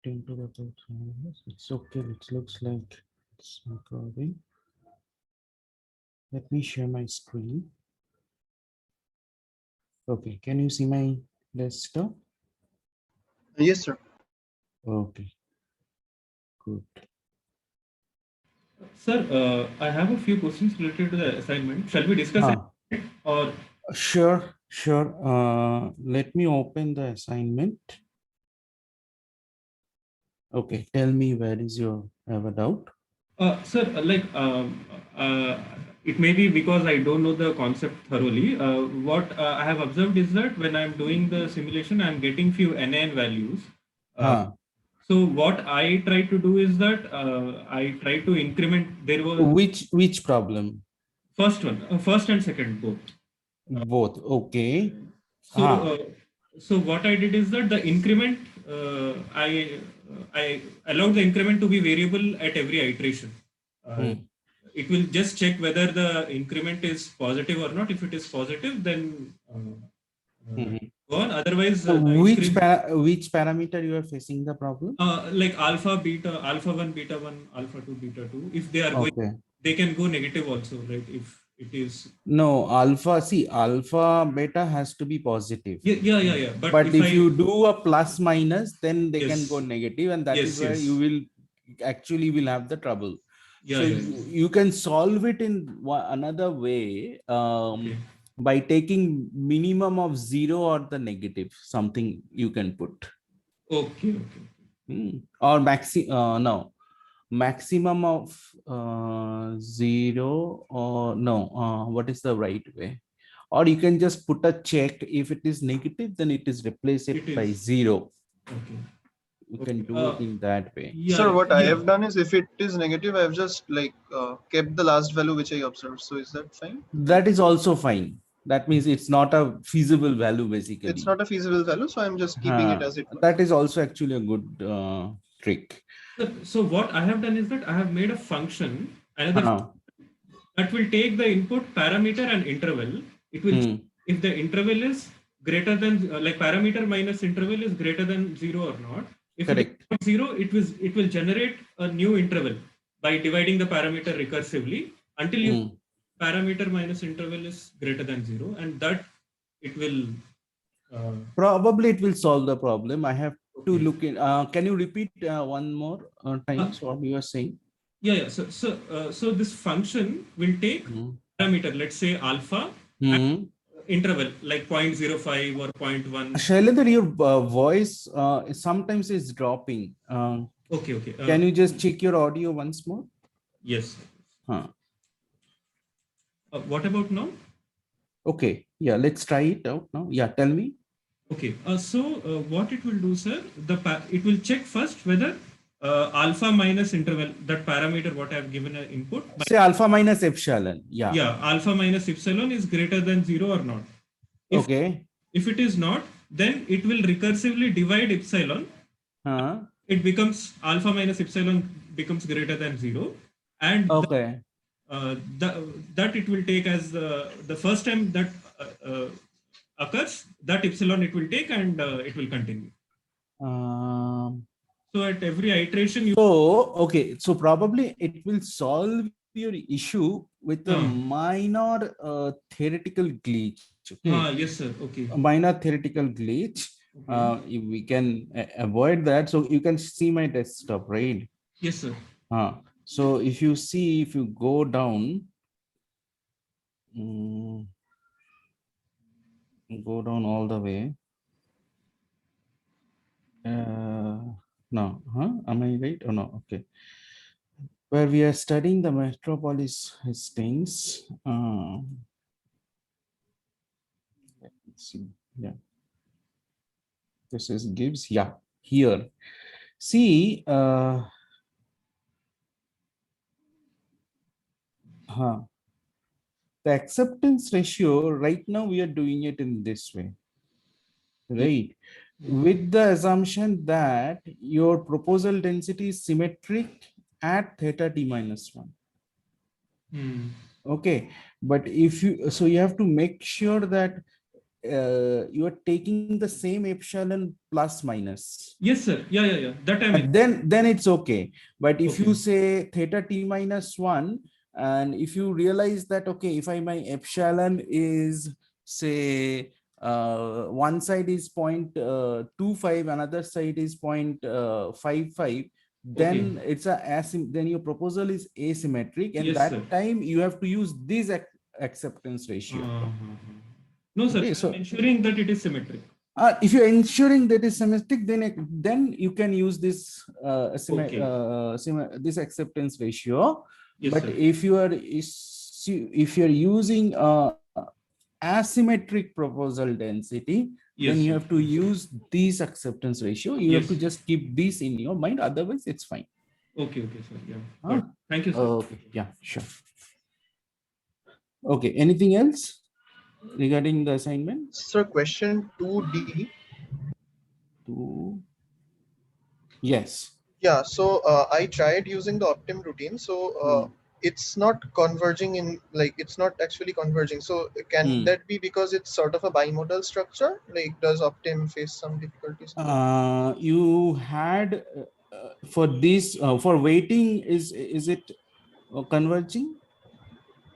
10 to the power 3. It's okay. It looks like it's recording. Let me share my screen. Okay, can you see my desktop? Yes, sir. Okay, good. Sir, I have a few questions related to the assignment. Shall we discuss it or? Sure. Let me open the assignment. Okay, tell me where is your have a doubt? Sir, it may be because I don't know the concept thoroughly. What I have observed is that when I'm doing the simulation, I'm getting few NaN values. Huh. So what I try to do is that I try to increment. There was Which problem? first and second both. Both. Okay. So, Ah. so what I did is that the increment, I allowed the increment to be variable at every iteration. It will just check whether the increment is positive or not. If it is positive, then go on. Otherwise, So the which parameter you are facing the problem? like alpha, beta, alpha 1, beta 1, alpha 2, beta 2. If they are going, Okay. they can go negative also, right? If it is. No, alpha beta has to be positive. Yeah. But if you do a plus minus, then they can Yes. go negative, and that is Yes, where yes. you will actually will have the trouble. Yeah, So yeah. you can solve it in another way, Okay. by taking minimum of 0 or the negative, something you can put. Okay. Or maximum of 0, or no, what is the right way? Or you can just put a check. If it is negative, then it is replace it by 0. Okay. You can do it in that way. Yeah, Sir, what I yeah. have done is, if it is negative, I have just kept the last value which I observed. So is that fine? That is also fine. That means it's not a feasible value, basically. It's not a feasible value, so I'm just keeping it as it was. That is also actually a good trick. So what I have done is that I have made a function, another that will take the input parameter and interval. It will, if the interval is greater than, like parameter minus interval is greater than 0 or not. If it is not 0, it will generate a new interval by dividing the parameter recursively until you parameter minus interval is greater than 0, and that it will probably it will solve the problem. I have to look in. Can you repeat one more times what you are saying? Yeah. So this function will take parameter, let's say alpha, and interval like 0.05 or 0.1. Shailendra, your voice sometimes is dropping. Okay. Can you just check your audio once more? Yes. What about now? Okay. Yeah, let's try it out now. Yeah, tell me. Okay. So what it will do, sir, it will check first whether alpha minus interval, that parameter what I have given an input. Say alpha minus epsilon. Yeah, alpha minus epsilon is greater than 0 or not. If it is not, then it will recursively divide epsilon. It becomes alpha minus epsilon becomes greater than 0, and that it will take as the first time that occurs, that epsilon it will take, and it will continue. So at every iteration so probably it will solve your issue with a minor theoretical glitch. Yes, sir. Okay. A minor theoretical glitch. If we can avoid that, so you can see my desktop, right? Yes, sir. So if you see, if you go down, go down all the way. No, am I right or no? Okay. Where we are studying the metropolis Hastings. Let's see. Yeah. This is Gibbs. Yeah. Here. See. The acceptance ratio, right now we are doing it in this way, right? With the assumption that your proposal density is symmetric at theta t minus 1. Okay, but if you, so you have to make sure that you are taking the same epsilon plus minus. Yes, sir. Yeah. That I mean. And then it's okay. But if you Okay. say theta t minus 1, and if you realize that, okay, if my epsilon is, say, one side is 0.25, another side is 0.55, then Okay. it's then your proposal is asymmetric, and Yes, sir. that time you have to use this acceptance ratio. No, sir. Okay, I'm so ensuring that it is symmetric. if you're ensuring that is symmetric, then you can use this Okay. this acceptance ratio. Yes, But sir. if you're using asymmetric proposal density, then Yes, you sir. have to use this acceptance ratio. You have Yes. to just keep this in your mind. Otherwise, it's fine. Okay, sir. Yeah. Huh? Got it. Thank you, sir. Okay. Yeah. Sure. Okay. Anything else regarding the assignment? Sir, question 2D. Two. Yes. Yeah, so I tried using the Optim routine. So Hmm. it's not converging in, like, it's not actually converging. So can Hmm. that be because it's sort of a bimodal structure? Like, does Optim face some difficulties? You had for this for waiting, is it converging?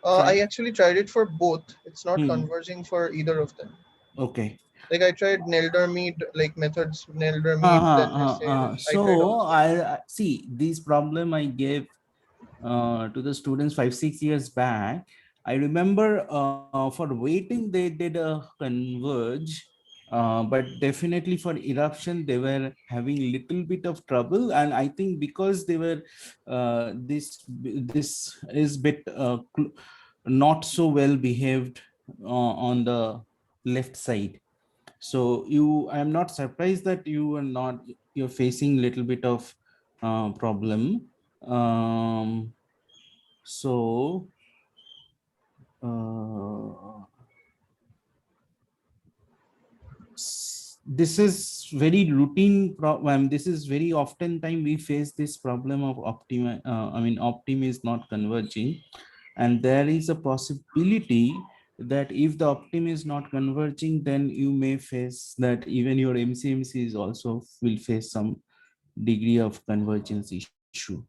I Try. actually tried it for both. It's not Hmm. converging for either of them. Okay. Like, I tried Nelder-Mead, like methods, Nelder-Mead, then essay, then I tried all So of them. I see this problem I gave to the students 5-6 years back. I remember for waiting they did a converge, but definitely for eruption they were having little bit of trouble, and I think because they were this is bit not so well behaved on the left side. So I am not surprised that you're facing little bit of problem. um, so uh, this is very routine problem. This is very often time we face this problem of optim is not converging, and there is a possibility that if the optim is not converging, then you may face that even your MCMC is also will face some degree of convergence issue.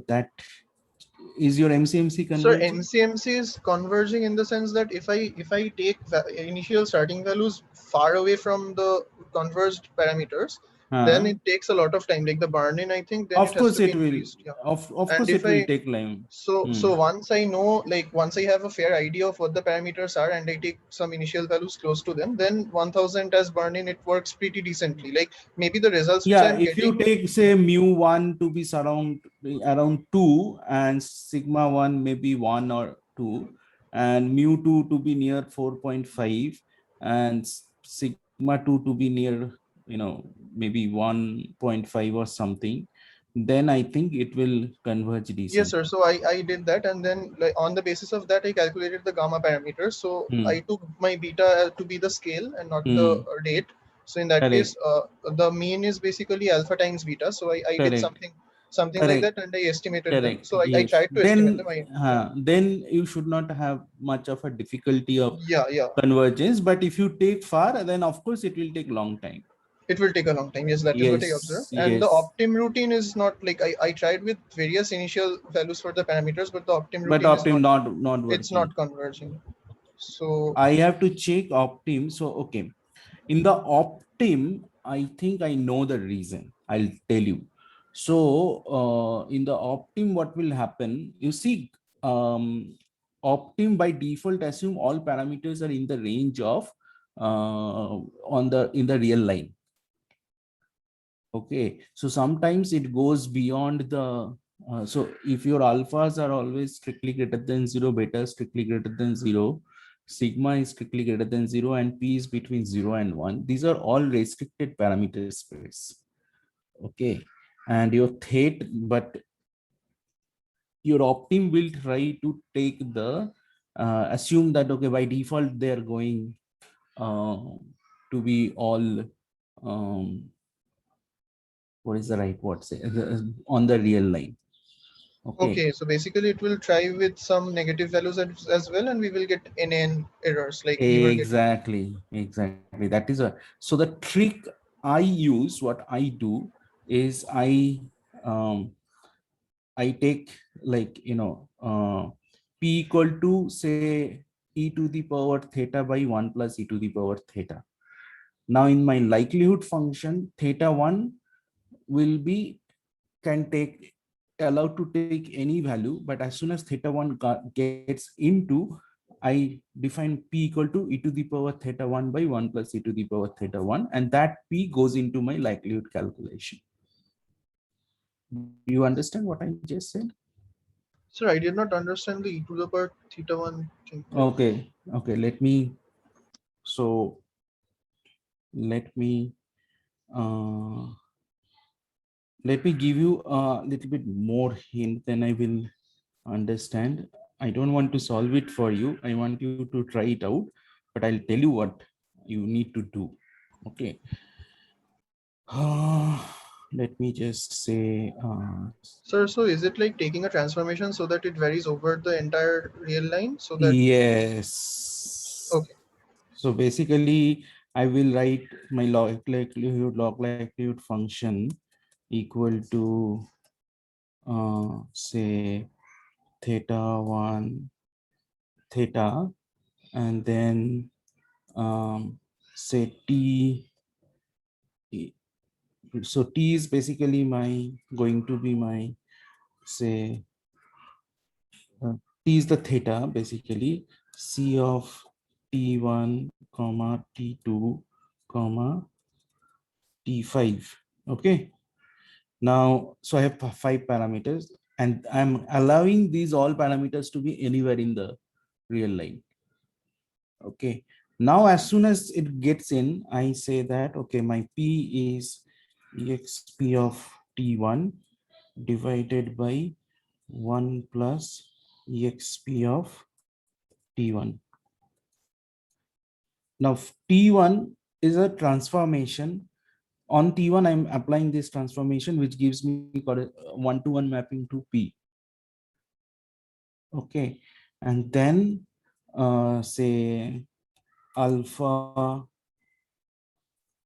That is your MCMC So converging? MCMC is converging in the sense that if I take initial starting values far away from the converged parameters, then Uh, it takes a lot of time. Like the burn-in, I think then it of has course to be it will. increased. Yeah. Of And course if it will I take time. so Hmm. once I know, like once I have a fair idea of what the parameters are and I take some initial values close to them, then 1000 as burn-in, it works pretty decently. Like maybe the results which Yeah, I'm if you getting. take say mu1 to be around 2, and sigma 1 maybe 1 or 2, and mu2 to be near 4.5, and sigma 2 to be near maybe 1.5 or something, then I think it will converge Yes, sir. decently. So I did that, and then like on the basis of that, I calculated the gamma parameters. So I Hmm. took my beta to be the scale and not the Hmm. rate. So in that case, Correct. the mean is basically alpha times beta. So I did Correct. something like Correct. that, and I estimated them. Correct. So I Yes. tried to estimate them. Yeah, Then you should not have much of a difficulty of yeah. convergence. But if you take far, then of course it will take long time. It will take a long time. Yes, that is what I Yes. observed. And the Yes. optim routine is not like I tried with various initial values for the parameters, but the optim But routine is Optim not. not It's working. not converging. So I have to check Optim. So okay. In the Optim, I think I know the reason. I'll tell you. So in the Optim, what will happen? You see, Optim by default assume all parameters are in the range of in the real line. Okay, so sometimes it goes beyond the. So if your alphas are always strictly greater than 0, beta is strictly greater than 0, sigma is strictly greater than 0, and p is between 0 and 1. These are all restricted parameter space. Okay, and your theta, but your optim will try to take the assume that okay, by default they are going uh, to be all what is the right word say on the real line. Okay, so basically it will try with some negative values as well, and we will get NN errors. Like we were getting. Exactly. That is so the trick I use, what I do is I take, like, p equal to, say, e to the power theta by 1 plus e to the power theta. Now in my likelihood function, theta 1 will be, can take, allowed to take any value, but as soon as theta 1 gets into, I define p equal to e to the power theta 1 by 1 plus e to the power theta 1, and that p goes into my likelihood calculation. Do you understand what I just said? Sir, I did not understand the e to the power theta 1 thing. Okay, let me, so let me uh give you a little bit more hint, then I will understand. I don't want to solve it for you, I want you to try it out, but I'll tell you what you need to do. Okay. Let me just say, Sir, so is it like taking a transformation so that it varies over the entire real line so that, yes. okay. So basically, I will write my log likelihood function equal to, say, theta 1 theta, and then say t. So t is basically my, going to be my, say, t is the theta, basically c of t1 comma t2 comma t5. Okay. Now, so I have 5 parameters, and I'm allowing these all parameters to be anywhere in the real line. Okay. Now, as soon as it gets in, I say that, okay, my p is exp of t1 divided by 1 plus exp of t1. Now, t1 is a transformation. On t1, I'm applying this transformation, which gives me one-to-one mapping to p. Okay. And then say alpha,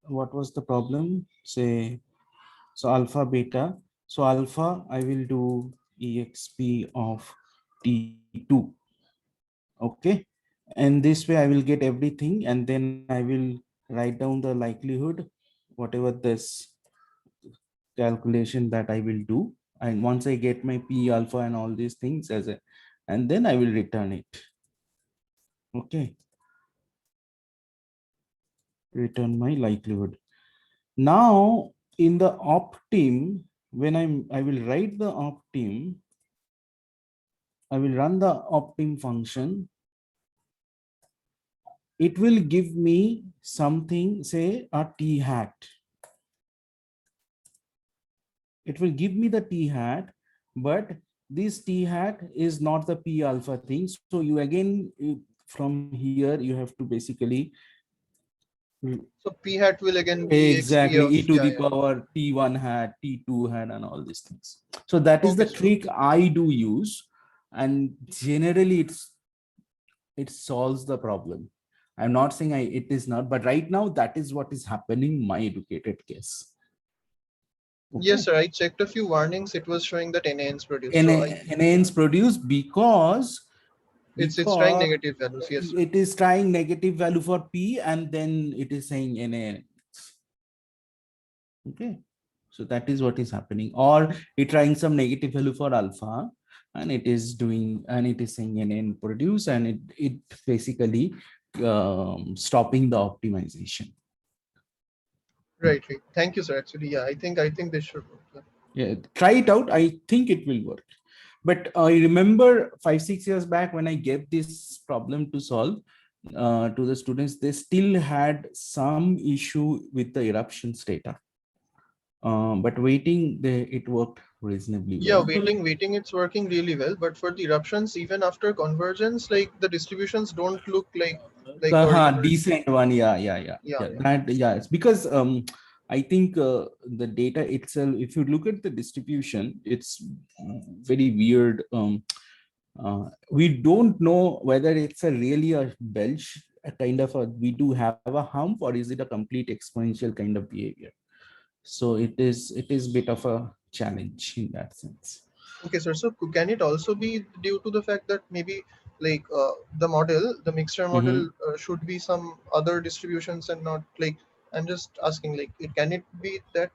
what was the problem? Say, so alpha beta. So alpha, I will do exp of t2. Okay. And this way I will get everything, and then I will write down the likelihood, whatever this calculation that I will do. And once I get my p alpha and all these things as a, and then I will return it. Okay. Return my likelihood. Now in the optim, when I will write the optim, I will run the optim function. It will give me something, say a t hat. It will give me the t hat, but this t hat is not the p alpha thing. So you again, from here, you have to basically, So p hat will again be exp exactly, of, e to yeah, the yeah. power t1 hat, t2 hat, and all these things. So that is Okay, the sir. trick I do use, and generally it solves the problem. I'm not saying it is not, but right now that is what is happening in my educated case. Yes, Okay. sir. I checked a few warnings. It was showing that NA is produced. So I, NA is produced because it's trying negative values. Yes, sir. it is trying negative value for p, and then it is saying NA. Okay. So that is what is happening, or it trying some negative value for alpha, and it is doing, and it is saying NN produce, and it basically stopping the optimization. Right, right. Thank you, sir. Actually, yeah, I think this should work. Yeah, try it out. I think it will work. But I remember 5-6 years back when I gave this problem to solve to the students, they still had some issue with the eruptions data. But waiting, it worked reasonably Yeah, well. waiting, it's working really well. But for the eruptions, even after convergence, like the distributions don't look like the original. Decent one, yeah. Yeah, yeah. That, yeah, it's because I think the data itself, if you look at the distribution, it's very weird. We don't know whether it's a really a belch, a kind of a, we do have a hump, or is it a complete exponential kind of behavior? So it is bit of a challenge in that sense. Okay, sir. So can it also be due to the fact that maybe like the mixture Mhm. model should be some other distributions and not like, I'm just asking like, can it be that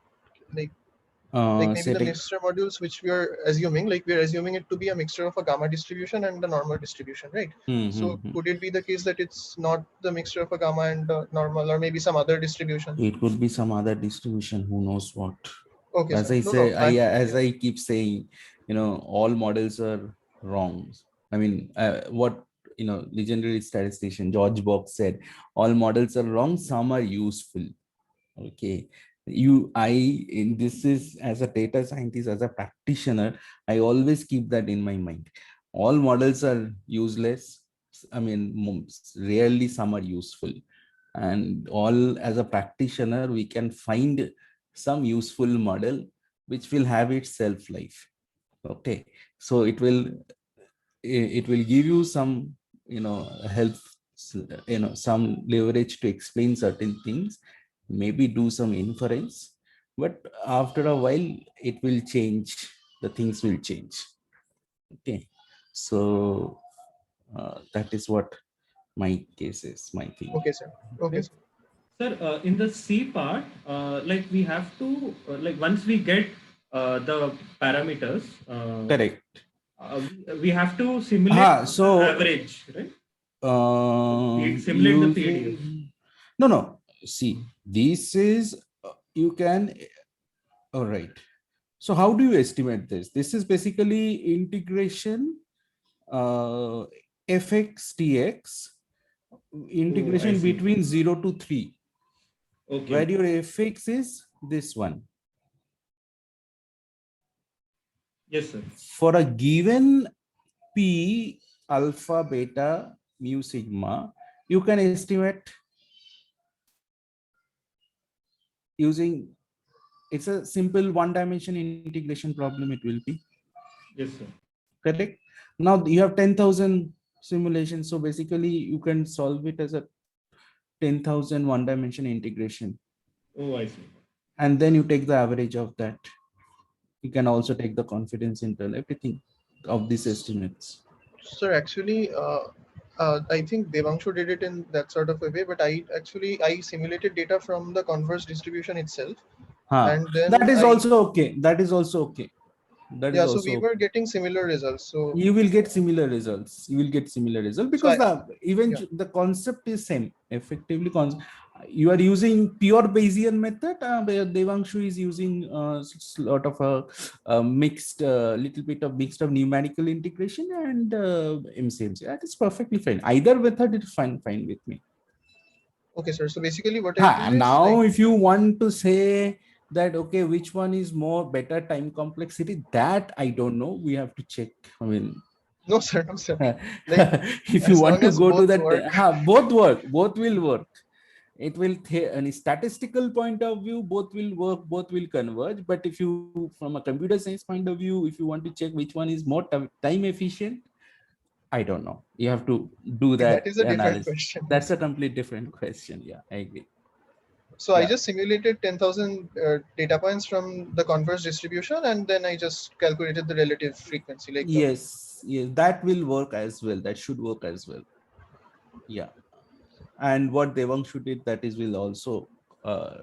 like maybe the Setting. mixture modules which we are assuming, like we are assuming it to be a mixture of a gamma distribution and the normal distribution, right? So could it be the case that it's not the mixture of a gamma and normal, or maybe some other distribution? It could be some other distribution, who knows what. Okay, As sir. I No, say, no. as I keep saying, all models are wrong. I mean, what, legendary statistician George Box said, all models are wrong, some are useful. Okay. This is, as a data scientist, as a practitioner, I always keep that in my mind. All models are useless. I mean, rarely some are useful. And all, as a practitioner, we can find some useful model which will have its shelf life. Okay. So it will give you some, help, some leverage to explain certain things, maybe do some inference, but after a while it will change, the things will change. Okay. So that is what my case is, my thing. Okay, sir. Okay, Okay. sir. Sir, in the C part, like we have to, like once we get the parameters, Correct. we have to simulate the So average, right? Simulate the PDF. using, no, see, this is, you can, all right. So how do you estimate this? This is basically integration, uh, fx dx, Oh, I integration see. between 0 to 3, Okay. where your fx is this one. Yes, sir. For a given p alpha beta mu sigma, you can estimate using, it's a simple one-dimension integration problem, it will be Yes, sir. correct. Now you have 10,000 simulations, so basically you can solve it as a 10,000 one-dimension integration, Oh, I see. and then you take the average of that. You can also take the confidence interval, everything of these estimates. Sir, actually, I think Devanshu did it in that sort of a way, but I simulated data from the converse distribution itself, and That then is also okay. That is also okay. That is yeah, so also we were okay. getting similar results. So You will get similar results. You will get similar results so because I the yeah. the concept is same. Effectively, you are using pure Bayesian method. Where Devanshu is using lot of a mixed, little bit of mixed of numerical integration and MCMC. That is perfectly fine. Either method is fine with me. Okay, sir. So basically, what I'll do And is like, now if you want to say that, okay, which one is more better time complexity, that I don't know. We have to check. I mean, no, sir, no, sir. Like if you as want long to as go to both that, work. both work, both will work. It will, any statistical point of view, both will work, both will converge. But if you, from a computer science point of view, if you want to check which one is more time efficient, I don't know. You have to do Okay, that that is a different analysis. question. That's a complete different question. Yeah, I agree. So I Yeah. just simulated 10,000 data points from the converse distribution, and then I just calculated the relative frequency, like the Yes, that will work as well. That should work as well. Yeah. And what Devanshu did, that is will also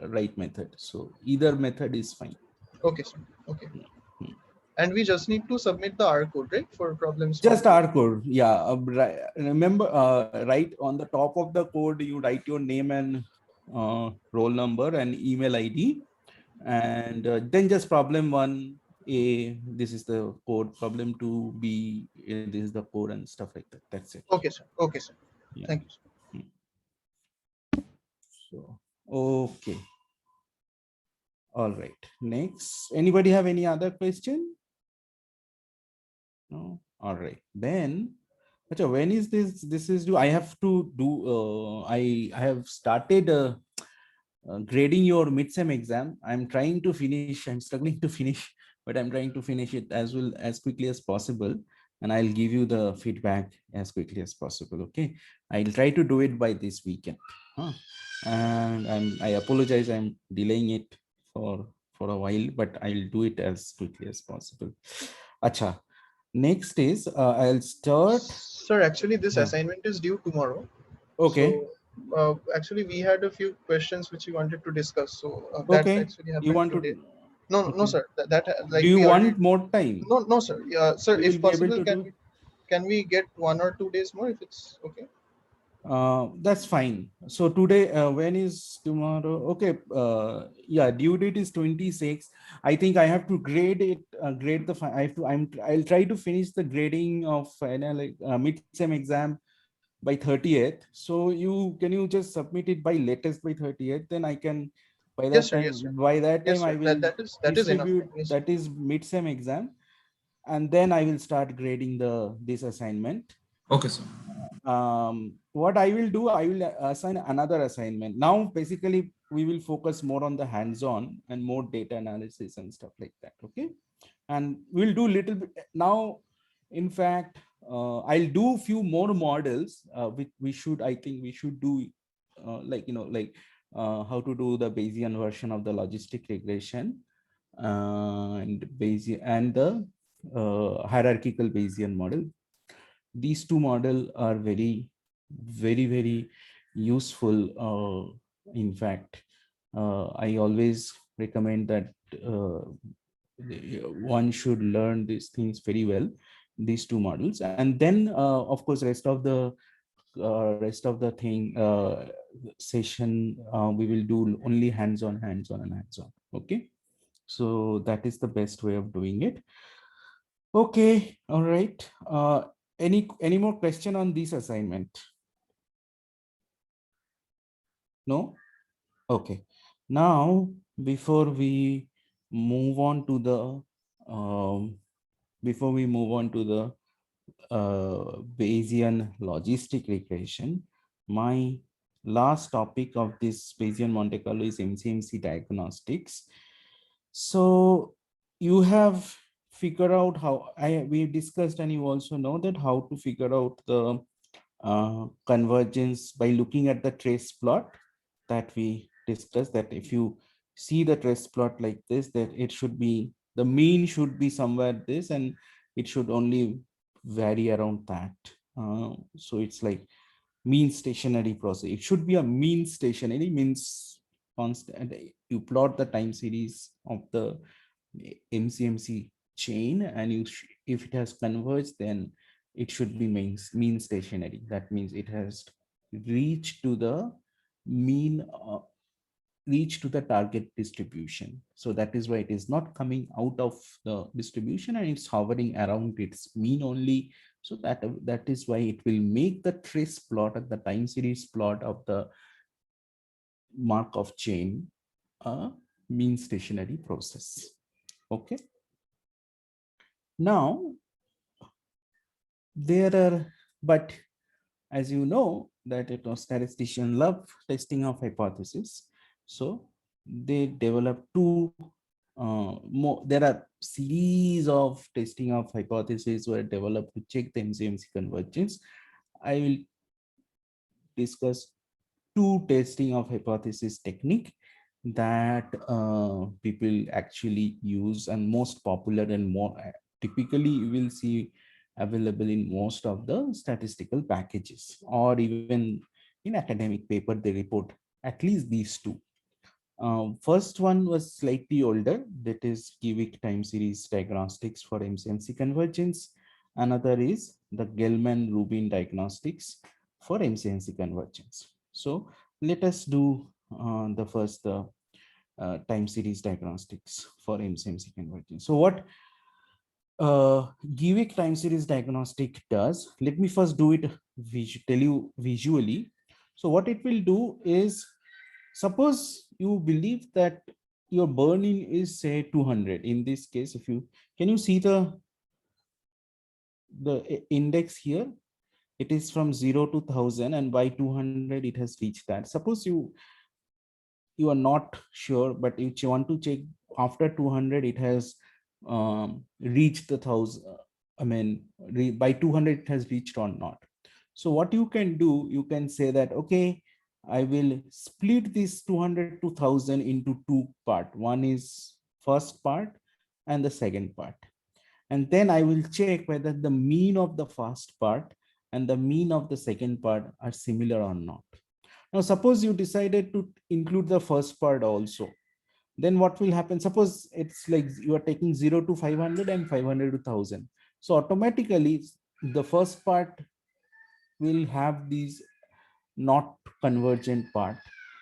right method. So either method is fine. okay, sir. Okay. And we just need to submit the R code, right, for problems one. Just R code. Yeah. Remember, right on the top of the code, you write your name and roll number and email ID. And then just problem 1A, this is the code. Problem 2B, this is the code and stuff like that. That's it. Okay, sir. Okay, sir. Yeah. Thank you, sir. So, okay. All right. Next, anybody have any other question? No. All right. Then, when is this? This is due. I have to do. I have started grading your midsem exam. I'm trying to finish. I'm struggling to finish, but I'm trying to finish it as well as quickly as possible. And I'll give you the feedback as quickly as possible. Okay. I'll try to do it by this weekend. Huh. And I apologize. I'm delaying it for a while, but I'll do it as quickly as possible. Acha. Next is I'll start. Sir, actually, this Yeah. assignment is due tomorrow. Okay. So actually, we had a few questions which we wanted to discuss. So that Okay. actually You happened want today. to? No, no, Okay. sir. That Do like you we already. want more time? No, no, sir. Sir, We will if be able possible, to do. can we get 1 or 2 days more if it's okay? That's fine. So today, when is tomorrow? Okay. Yeah, due date is 26. I think I have to grade it. Grade the. I have to. I'll try to finish the grading of like mid-sem exam by 30th. So can you just submit it by latest by 30th? Then I can. Yes, sir. Yes, sir. By that Yes, time, I sir. will That is enough distribute. time. Yes, sir. That is mid-sem exam, and then I will start grading this assignment. Okay, sir. What I will do, I will assign another assignment. Now, basically, we will focus more on the hands-on and more data analysis and stuff like that. Okay. And we'll do little bit now. In fact, I'll do few more models, which I think we should do how to do the Bayesian version of the logistic regression and Bayesian and the hierarchical Bayesian model. These two models are very, very useful. In fact, I always recommend that one should learn these things very well, these two models, and then of course rest of the thing session we will do only hands-on and hands-on. Okay, so that is the best way of doing it. Okay, all right. Any more question on this assignment? No? Okay. Now, before we move on to the Bayesian logistic regression, my last topic of this Bayesian Monte Carlo is MCMC diagnostics. So you have figured out how we discussed, and you also know that how to figure out the convergence by looking at the trace plot that we discussed, that if you see the trace plot like this, that it should be, the mean should be somewhere this, and it should only vary around that. So it's like mean stationary process. It should be a mean stationary, means constant. You plot the time series of the MCMC chain, and if it has converged, then it should be mean stationary. That means it has reached to the mean, reach to the target distribution. So that is why it is not coming out of the distribution and it's hovering around its mean only. So that is why it will make the trace plot and the time series plot of the Markov chain a mean stationary process. Okay. Now, but as you know, that statisticians love testing of hypothesis. So they develop there are series of testing of hypotheses were developed to check the MCMC convergence. I will discuss two testing of hypothesis technique that people actually use, and most popular and more typically you will see available in most of the statistical packages, or even in academic paper they report at least these two. First one was slightly older, that is Kivik time series diagnostics for MCMC convergence. Another is the Gelman-Rubin diagnostics for MCMC convergence. So let us do the first time series diagnostics for MCMC convergence. So what Kivik time series diagnostic does, let me first do it, tell you visually. So what it will do is, suppose you believe that your burn-in is say 200. In this case, if you can you see the index here, it is from 0 to 1000, and by 200 it has reached that. Suppose you you are not sure, but if you want to check after 200, it has reached the 1000. I mean, by 200, it has reached or not. So what you can do, you can say that, okay, I will split this 200 to 1000 into two part. One is first part and the second part. And then I will check whether the mean of the first part and the mean of the second part are similar or not. Now, suppose you decided to include the first part also. Then what will happen? Suppose it's like you are taking 0 to 500 and 500 to 1000. So automatically the first part will have these not convergent part.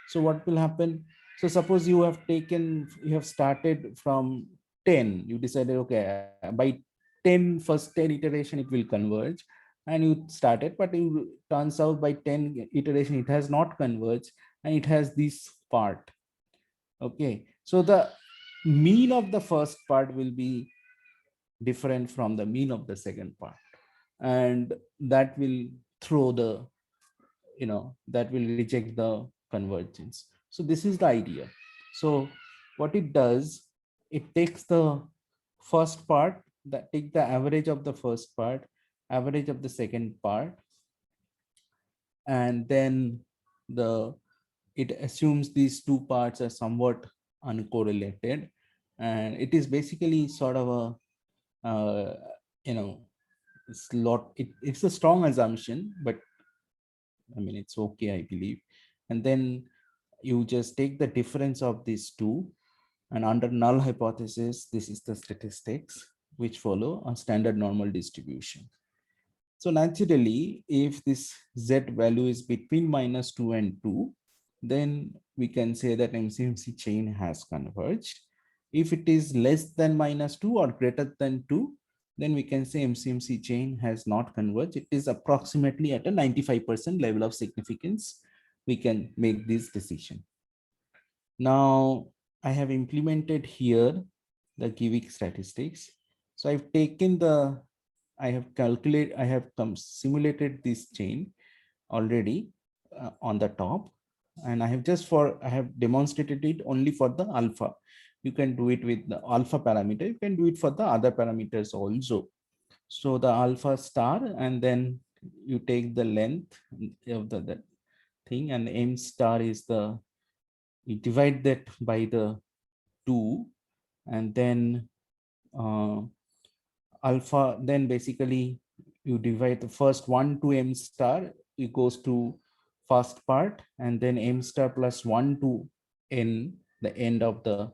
So what will happen? So suppose you have started from 10, you decided, okay, by 10 iteration, it will converge, and you started, but it turns out by 10 iteration, it has not converged, and it has this part. Okay, so the mean of the first part will be different from the mean of the second part, and that will throw the, that will reject the convergence. So this is the idea. So what it does, it takes the first part, that take the average of the first part, average of the second part, and then it assumes these two parts are somewhat uncorrelated, and it is basically sort of a you know it's a strong assumption, but I mean, it's okay, I believe. And then you just take the difference of these two, and under null hypothesis, this is the statistics which follow a standard normal distribution. So naturally, if this Z value is between -2 and 2, then we can say that MCMC chain has converged. If it is less than -2 or greater than 2, then we can say MCMC chain has not converged. It is approximately at a 95% level of significance. We can make this decision. Now, I have implemented here the Givik statistics. So I've taken I have simulated this chain already on the top, and I have demonstrated it only for the alpha. You can do it with the alpha parameter. You can do it for the other parameters also. So the alpha star, and then you take the length of the thing, and M star is you divide that by the 2, and then alpha, then basically you divide the first 1 to M star, it goes to first part, and then M star plus 1 to N, the end of the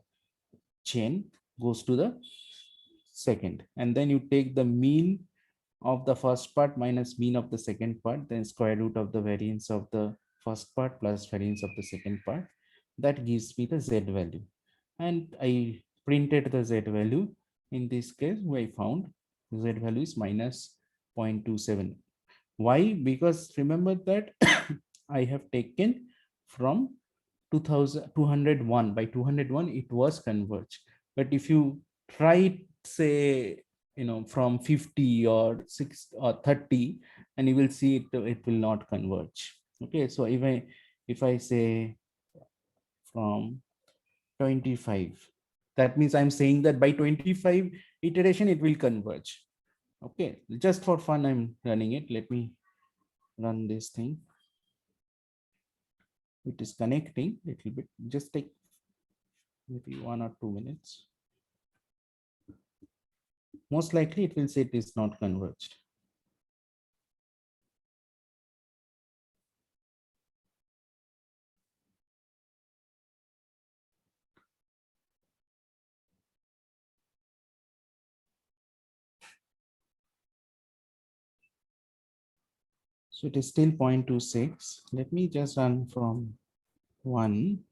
chain, goes to the second. And then you take the mean of the first part minus mean of the second part, then square root of the variance of the first part plus variance of the second part. That gives me the Z value. And I printed the Z value. In this case, I found Z value is minus 0.27. Why? Because remember that I have taken from 2201. By 201, it was converged. But if you try, say, from 50 or 6 or 30, and you will see it will not converge. Okay, so if I say from 25, that means I'm saying that by 25 iteration it will converge. Okay, just for fun I'm running it. Let me run this thing. It is connecting a little bit. Just take maybe 1 or 2 minutes. Most likely it will say it is not converged. So it is still 0.26. Let me just run from 1.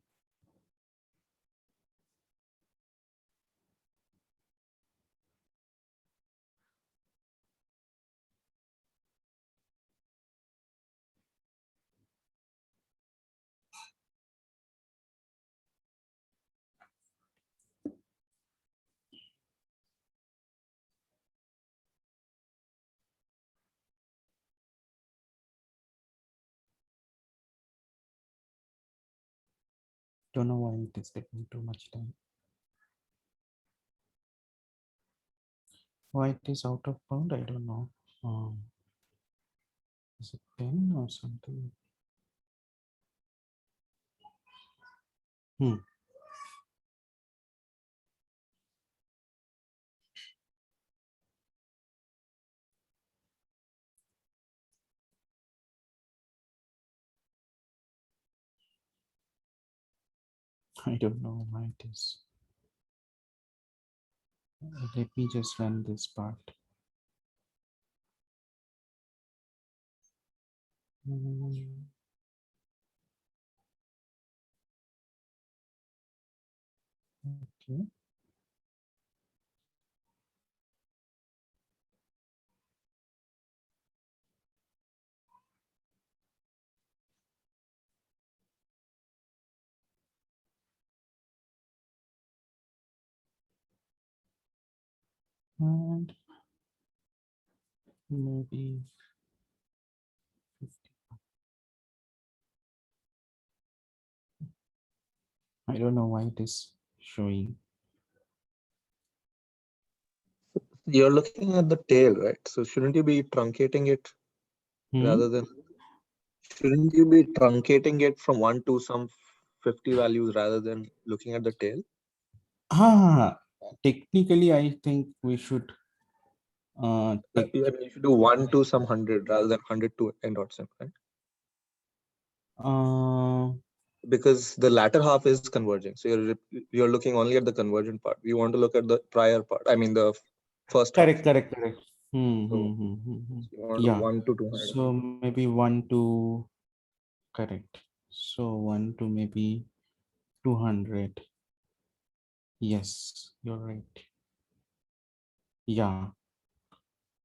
Don't know why it is taking too much time. Why it is out of bound? I don't know. Is it 10 or something? I don't know why it is. Let me just run this part. Okay. And maybe 50. I don't know why it is showing. You're looking at the tail, right? So shouldn't you be truncating it rather than, shouldn't you be truncating it from 1 to some 50 values rather than looking at the tail? Technically, I think we should take. I mean, you should do 1 to some 100 rather than 100 to n dot sim, right? Because the latter half is converging. So you're looking only at the convergent part. We want to look at the prior part. I mean, the first half. Correct. So you want to Yeah. 1 to 200. So maybe 1 to, correct. So 1 to maybe 200. Yes, you're right. Yeah.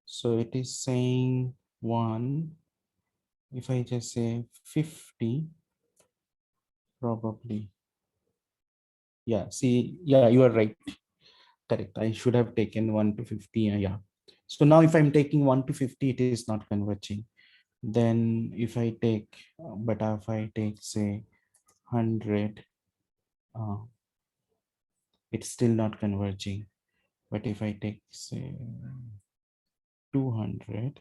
So it is saying 1. If I just say 50, probably. Yeah, see, yeah, you are right. Correct. I should have taken 1 to 50. Yeah. So now if I'm taking 1 to 50, it is not converging. Then if I take, but if I take, say, 100, it's still not converging. But if I take, say, 200,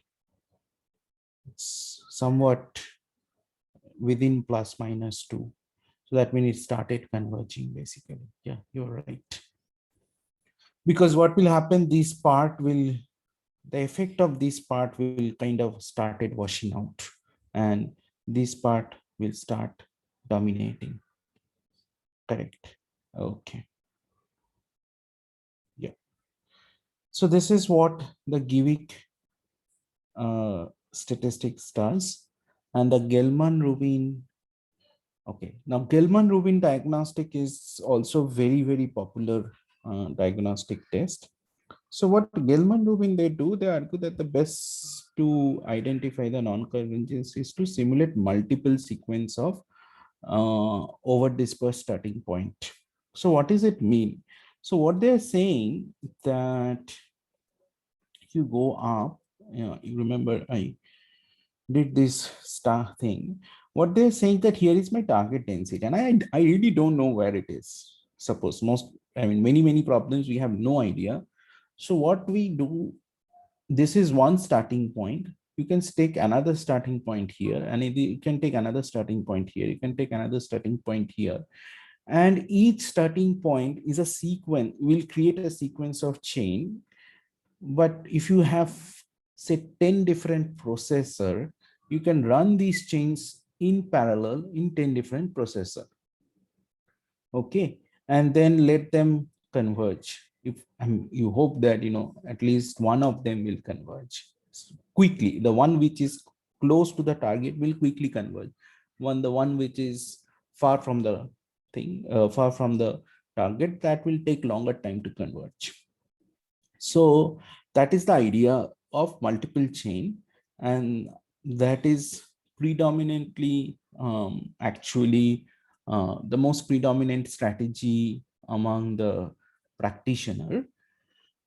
it's somewhat within plus minus 2. So that means it started converging basically. Yeah, you're right. Because what will happen, this part will, the effect of this part will kind of started washing out, and this part will start dominating. Correct. Okay. Yeah. So this is what the Givik statistics does, and the Gelman-Rubin. Okay. Now Gelman-Rubin diagnostic is also very popular diagnostic test. So what Gelman-Rubin they do, they argue that the best to identify the non-convergence is to simulate multiple sequence of over dispersed starting point. So what does it mean? So what they're saying that if you go up, you remember I did this star thing. What they're saying that here is my target density, and I really don't know where it is. Suppose many problems we have no idea. So what we do, this is one starting point. You can take another starting point here, and you can take another starting point here. You can take another starting point here. And each starting point is a sequence, will create a sequence of chain. But if you have, say, 10 different processor, you can run these chains in parallel in 10 different processor. Okay. And then let them converge. If you hope that, at least one of them will converge quickly. The one which is close to the target will quickly converge. The one which is far from the thing, far from the target, that will take longer time to converge. So that is the idea of multiple chain, and that is predominantly actually the most predominant strategy among the practitioner.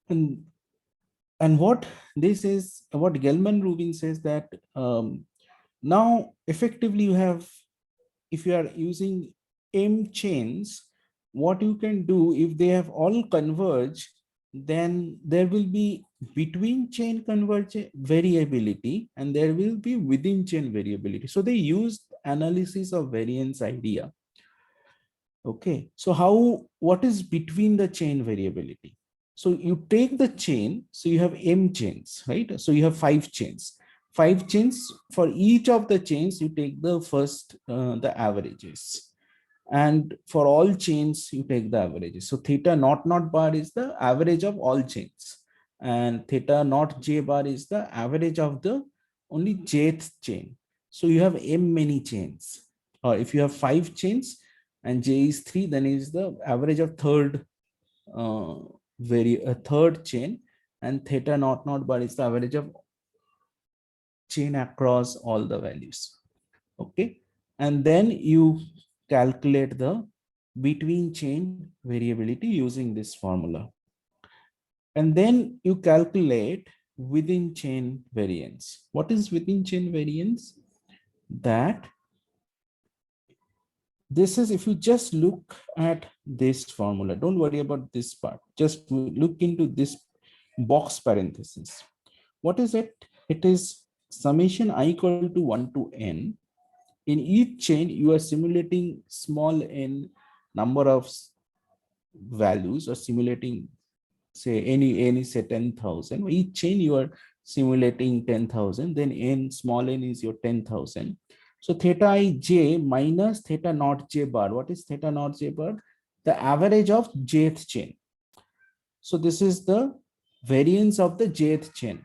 And what this is, what Gelman-Rubin says, that now effectively you have, if you are using M chains, what you can do, if they have all converged, then there will be between chain variability and there will be within chain variability. So they use analysis of variance idea. Okay, so what is between the chain variability? So you take the chain, so you have M chains, right? So you have 5 chains. 5 chains, for each of the chains, you take the first, the averages. And for all chains, you take the averages. So theta naught naught bar is the average of all chains. And theta naught j bar is the average of the only jth chain. So you have M many chains. Or if you have 5 chains and j is 3, then is the average of third third chain, and theta naught naught bar is the average of chain across all the values. Okay, and then you calculate the between chain variability using this formula. And then you calculate within chain variance. What is within chain variance? That this is, if you just look at this formula, don't worry about this part, just look into this box parenthesis. What is it? It is summation I equal to 1 to n. In each chain, you are simulating small n number of values, or simulating, say, any say 10,000. Each chain you are simulating 10,000, then n, small n is your 10,000. So theta I j minus theta naught j bar. What is theta naught j bar? The average of jth chain. So this is the variance of the jth chain.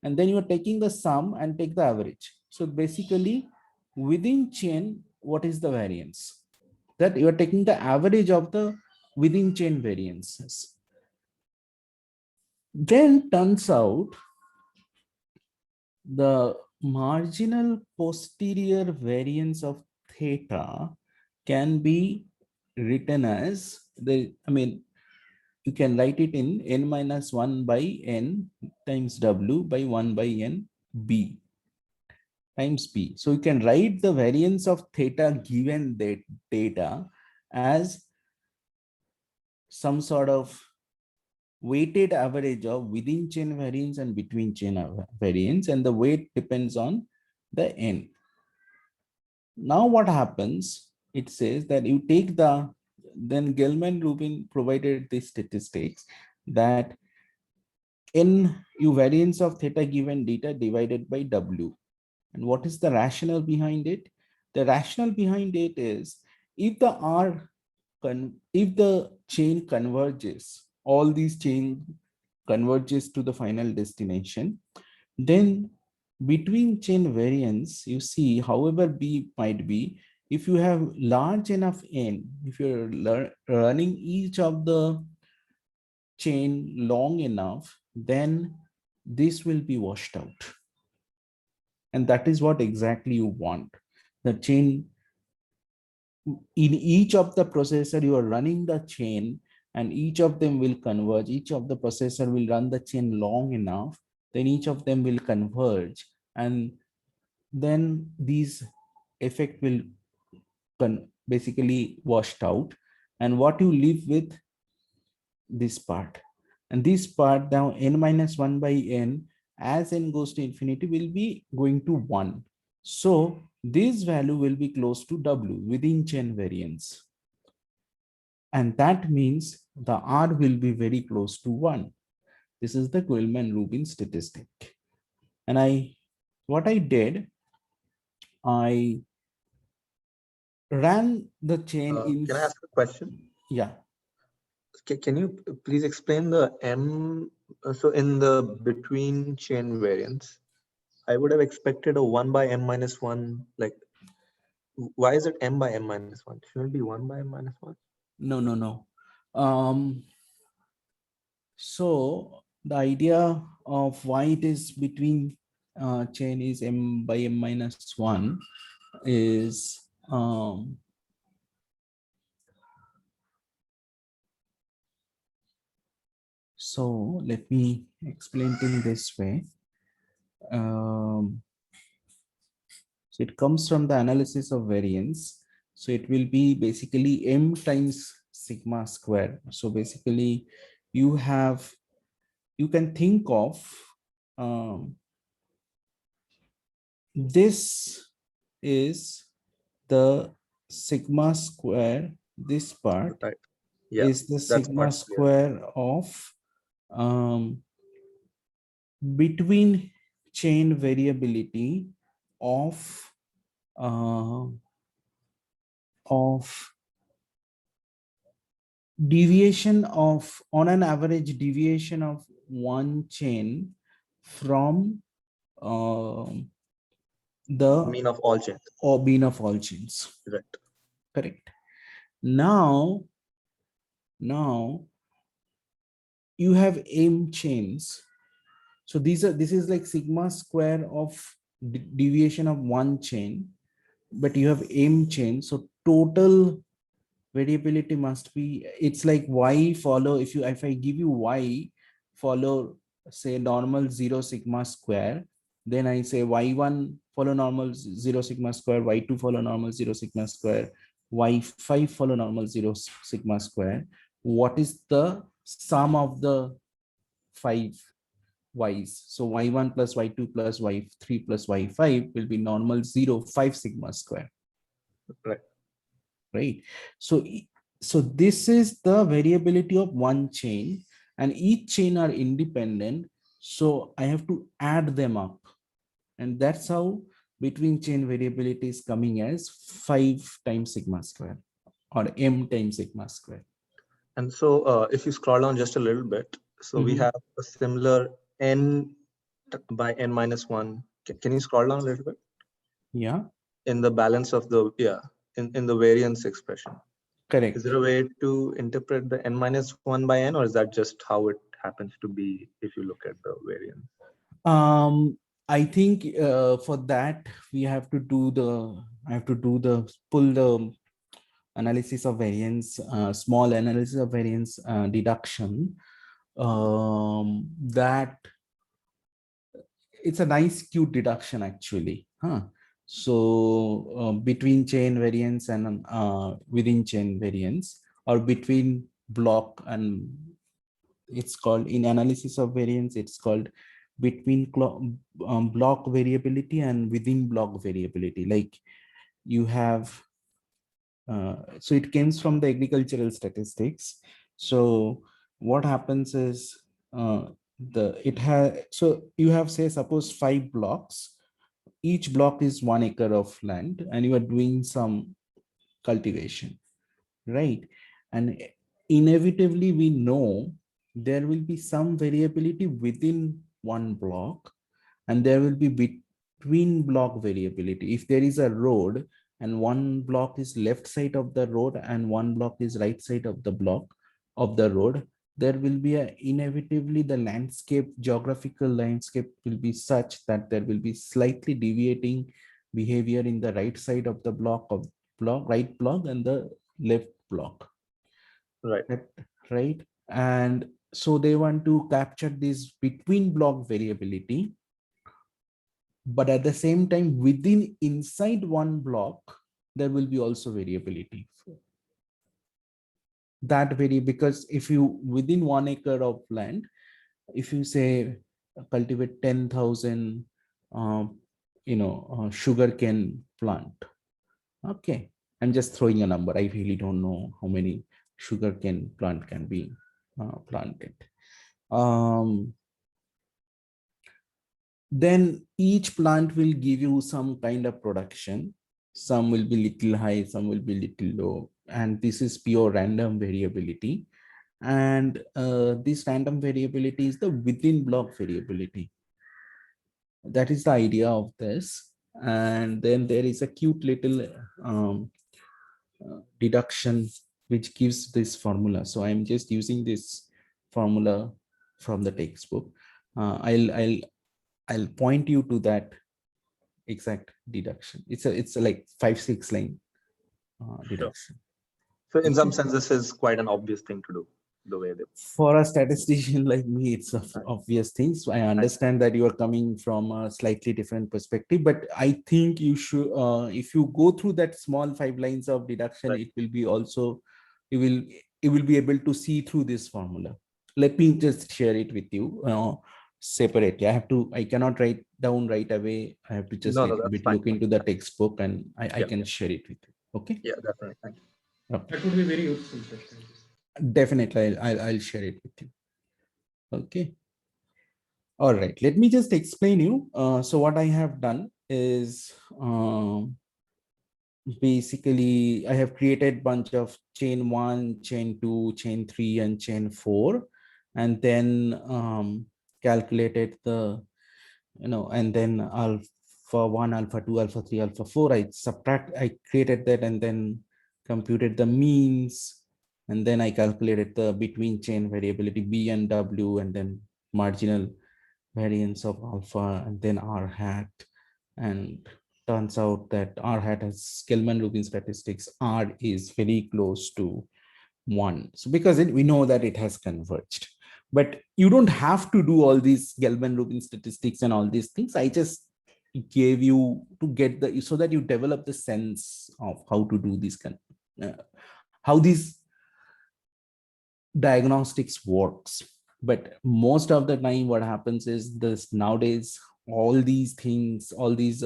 And then you are taking the sum and take the average. So basically, within chain, what is the variance? That you are taking the average of the within chain variances. Then turns out the marginal posterior variance of theta can be written as you can write it in n minus 1 by n times w by 1 by n b times b. So you can write the variance of theta given that data as some sort of weighted average of within chain variance and between chain variance, and the weight depends on the n. Now what happens? It says that you take then Gelman-Rubin provided the statistics that n variance of theta given data divided by w. And what is the rationale behind it? The rationale behind it is, if the chain converges, all these chain converges to the final destination, then between chain variance, you see, however b might be, if you have large enough n, if you're running each of the chain long enough, then this will be washed out. And that is what exactly you want. The chain, in each of the processor, you are running the chain and each of them will converge. Each of the processor will run the chain long enough, then each of them will converge, and then these effect will basically washed out. And what you leave with this part, and this part now n minus 1 by n, as n goes to infinity, will be going to 1. So this value will be close to w, within chain variance. And that means the R will be very close to 1. This is the Gelman-Rubin statistic. And what I did, I ran the chain in. Can I ask a question? Yeah. Can you please explain the M? So in the between chain variance, I would have expected a 1 by m minus 1. Like, why is it m by m minus 1? Shouldn't it be 1 by m minus 1? No. So the idea of why it is between chain is m by m minus 1 is so let me explain it in this way. So it comes from the analysis of variance, So it will be basically m times sigma square. So basically you can think of this is the sigma square, this part Right. Yeah, is the that's sigma part clear. square of between chain variability of uh, of deviation of, on an average deviation of one chain from the Mean of all chains. or mean of all chains. Right. Correct. Now you have m chains. So this is like sigma square of deviation of one chain, but you have m chain. So total variability must be, it's like y follow, if I give you y follow say normal 0 sigma square, then I say y1 follow normal 0 sigma square, y2 follow normal 0 sigma square, y5 follow normal 0 sigma square. What is the sum of the 5 y's? So y1 plus y2 plus y3 plus y5 will be normal 0 5 sigma square. Right. Right. So this is the variability of one chain, and each chain are independent. So I have to add them up, and that's how between chain variability is coming as 5 times sigma square or m times sigma square. And so if you scroll down just a little bit, so we have a similar n by n minus 1. Can you scroll down a little bit? Yeah, In the balance of the, in the variance expression. correct. Is there a way to interpret the n minus 1 by n, or is that just how it happens to be if you look at the variance? I think for that we have to do the, pull the analysis of variance, small analysis of variance deduction. That it's a nice cute deduction actually, huh? So between chain variance and within chain variance, or between block, and it's called, in analysis of variance, it's called between block variability and within block variability. Like you have so it comes from the agricultural statistics. So what happens is so you have, say, suppose 5 blocks. Each block is 1 acre of land, and you are doing some cultivation, right? And inevitably we know there will be some variability within one block, and there will be between block variability. If there is a road and one block is left side of the road and one block is right side of the block of the road, there will be inevitably the landscape, geographical landscape will be such that there will be slightly deviating behavior in the right side of the right block and the left block. Right. Right. And so they want to capture this between block variability, but at the same time within inside one block there will be also variability. That vary, because if you within 1 acre of land, if you say cultivate 10,000 sugarcane plant, okay, I'm just throwing a number, I really don't know how many sugarcane plant can be planted. Then each plant will give you some kind of production. Some will be little high, some will be little low, and this is pure random variability. And this random variability is the within block variability. That is the idea of this. And then there is a cute little deduction which gives this formula. So I'm just using this formula from the textbook. I'll point you to that exact deduction. It's a like 5-6 line deduction. So in some sense, this is quite an obvious thing to do. the way they. For a statistician like me, it's obvious things. I understand that you are coming from a slightly different perspective, but I think you should, if you go through that small 5 lines of deduction, Right. it will be also, you will be able to see through this formula. Let me just share it with you separately. I cannot write down right away. I have to just No, little that's bit fine. look into the textbook, and I Yeah. can share it with you. Okay. Yeah, definitely. Thank you. Okay. That would be very useful, sir. Thank you. Definitely, I'll share it with you. Okay. All right. Let me just explain you. So what I have done is basically I have created bunch of chain 1, chain 2, chain 3, and chain 4, and then calculated the, and then alpha 1, alpha 2, alpha 3, alpha 4. I created that and then computed the means, and then I calculated the between chain variability B and W, and then marginal variance of alpha, and then R hat. And turns out that R hat has Gelman-Rubin statistics. R is very close to 1. So because we know that it has converged. But you don't have to do all these Gelman-Rubin statistics and all these things. I just gave you to get so that you develop the sense of how to do these how these diagnostics works. But most of the time what happens is this nowadays, all these things, all these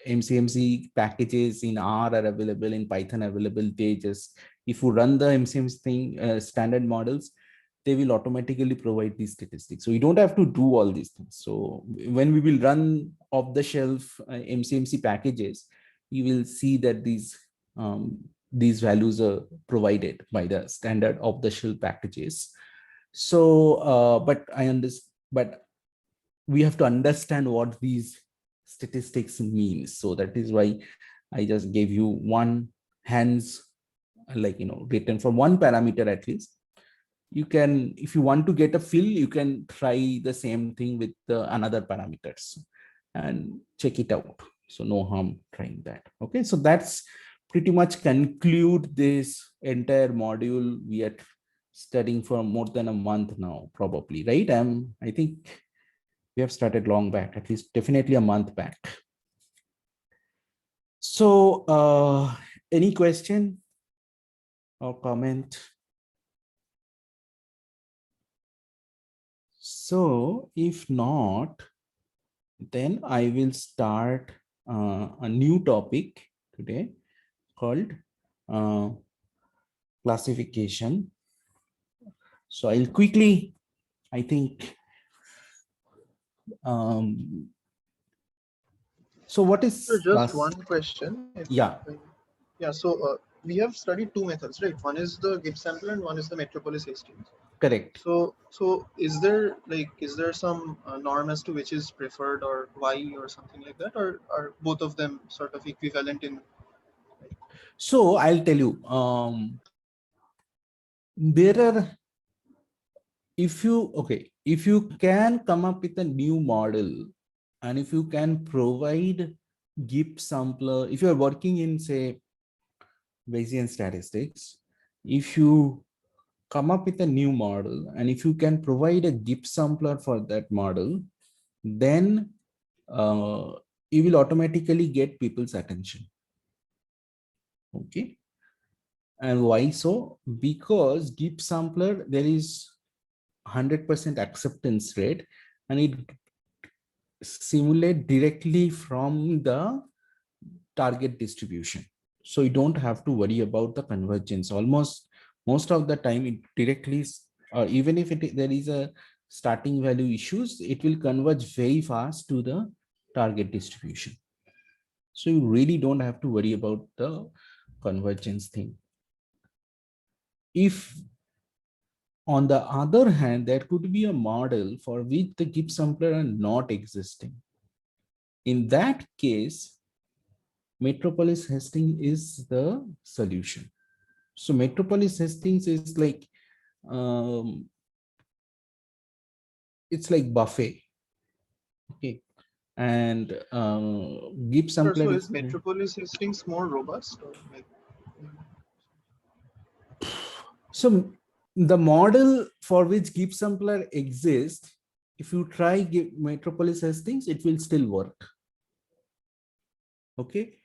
MCMC packages in R are available, in Python available. They just, if you run the MCMC thing, standard models, they will automatically provide these statistics. So you don't have to do all these things. So when we will run off the shelf MCMC packages, you will see that these values are provided by the standard off the shelf packages. So, but we have to understand what these statistics means. So that is why I just gave you one hands, like, written for one parameter at least. You can, if you want to get a fill, you can try the same thing with another parameters and check it out. So no harm trying that. Okay, so that's pretty much conclude this entire module. We are studying for more than a month now, probably, right? I think we have started long back, at least definitely a month back. So any question or comment? So if not, then I will start a new topic today called classification. So I'll quickly, I think, so what is So just one question. Yeah. Yeah. So we have studied two methods, right? One is the Gibbs sampler and one is the Metropolis Hastings. Correct. So is there some norm as to which is preferred or why or something like that, or are both of them sort of equivalent in? So I'll tell you, there are, if you can come up with a new model, and if you can provide Gibbs sampler, if you're working in, say, Bayesian statistics, if you come up with a new model, and if you can provide a Gibbs sampler for that model, then you will automatically get people's attention. Okay. And why so? Because Gibbs sampler, there is 100% acceptance rate, and it simulate directly from the target distribution. So you don't have to worry about the convergence. Most of the time it directly, even if there is a starting value issues, it will converge very fast to the target distribution. So you really don't have to worry about the convergence thing. If on the other hand, there could be a model for which the Gibbs sampler are not existing. In that case, Metropolis Hastings is the solution. So Metropolis Hastings is like, it's like buffet. Okay. And Gibbs sampler. So is Metropolis Hastings more robust, or like? So the model for which Gibbs sampler exists, if you try Metropolis hastings, it will still work. Okay,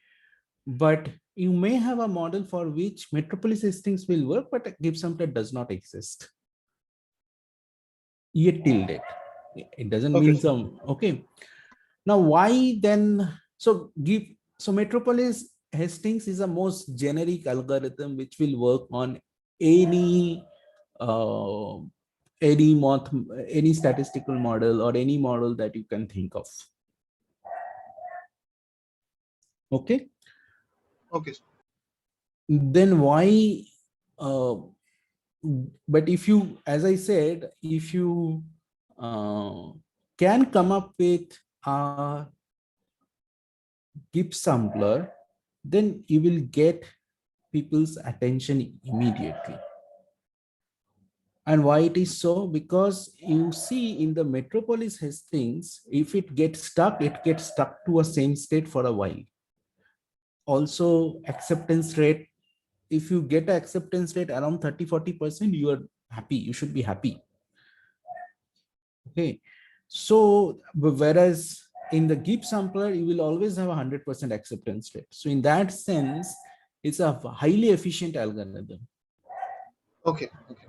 but you may have a model for which Metropolis hastings will work, but Gibbs sampler does not exist yet till date. It doesn't Okay, mean sir. some. Okay, now why then? So Metropolis hastings is a most generic algorithm which will work on any uh, any statistical model or any model that you can think of. Okay, Okay, sir. then why but if you, as I said, if you can come up with a Gibbs sampler, then you will get people's attention immediately. And why it is so? Because you see in the Metropolis hastings, if it gets stuck to a same state for a while. Also, acceptance rate, if you get an acceptance rate around 30-40%, you are happy, you should be happy. Okay, so whereas in the Gibbs sampler, you will always have 100% acceptance rate. So in that sense, it's a highly efficient algorithm. Okay. Okay.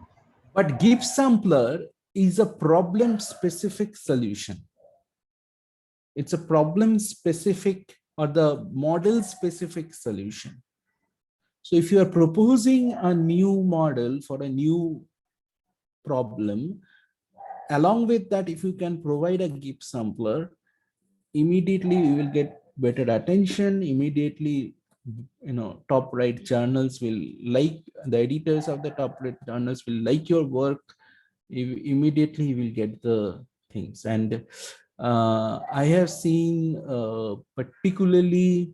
But Gibbs sampler is a problem specific solution. It's a problem specific or the model specific solution. So if you are proposing a new model for a new problem, along with that, if you can provide a Gibbs sampler, immediately you will get better attention. Immediately, top right journals will like, the editors of the top right journals will like your work. Immediately you will get the things. And I have seen particularly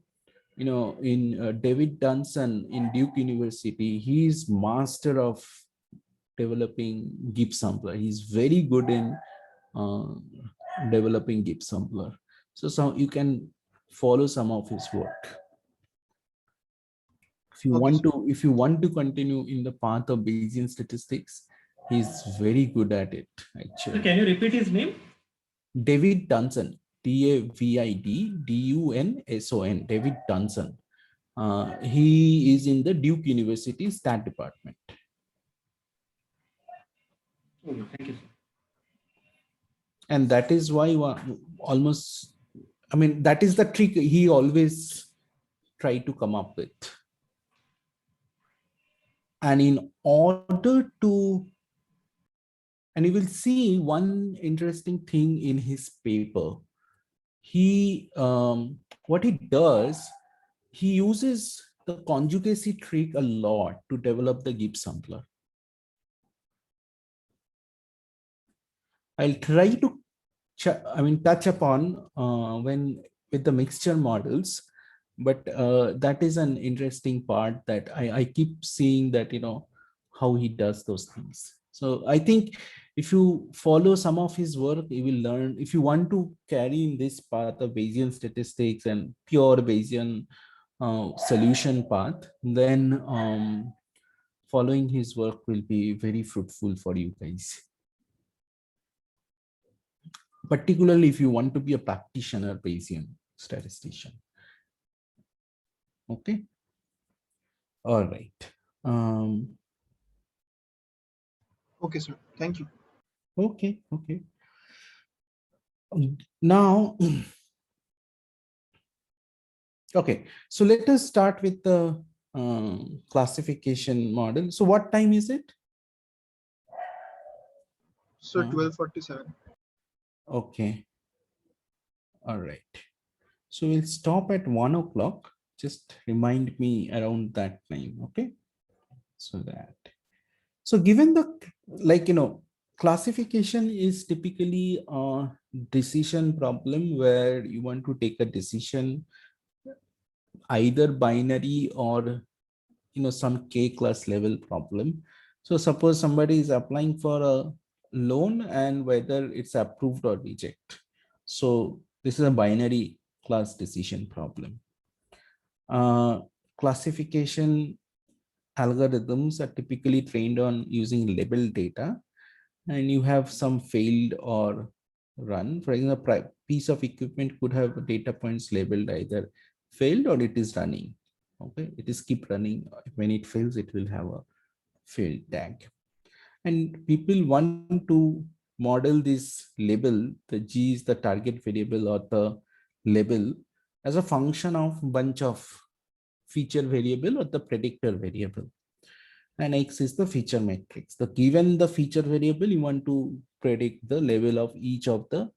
in David Dunson in Duke University, he's master of developing Gibbs sampler. He's very good in developing Gibbs sampler. So you can follow some of his work. If you Okay, want to continue in the path of Bayesian statistics, he's very good at it, actually. So can you repeat his name? David Dunson, David Dunson, David Dunson. He is in the Duke University Stat Department. Oh, thank you, sir. And that is why almost, I mean, that is the trick he always tried to come up with. And in order to, and you will see one interesting thing in his paper. He, what he does, he uses the conjugacy trick a lot to develop the Gibbs sampler. I'll try to, touch upon with the mixture models, but that is an interesting part that I keep seeing that, how he does those things. So I think if you follow some of his work, you will learn. If you want to carry in this path of Bayesian statistics and pure Bayesian solution path, then following his work will be very fruitful for you guys. Particularly if you want to be a practitioner Bayesian statistician. Okay. All right. okay, sir. Thank you. Okay. Now, okay. So let us start with the classification model. So what time is it? So 12:47. Okay. All right. So we'll stop at 1 o'clock. Just remind me around that time. Okay. So given the, classification is typically a decision problem where you want to take a decision, either binary or, some K-class level problem. So suppose somebody is applying for a loan and whether it's approved or reject. So this is a binary class decision problem. Classification algorithms are typically trained on using label data, and you have some failed or run. For example, a piece of equipment could have data points labeled either failed or it is running. Okay, it is keep running. When it fails, it will have a failed tag. And people want to model this label, the G is the target variable or the label, as a function of bunch of feature variable or the predictor variable. And X is the feature matrix. The given the feature variable, you want to predict the level of each of the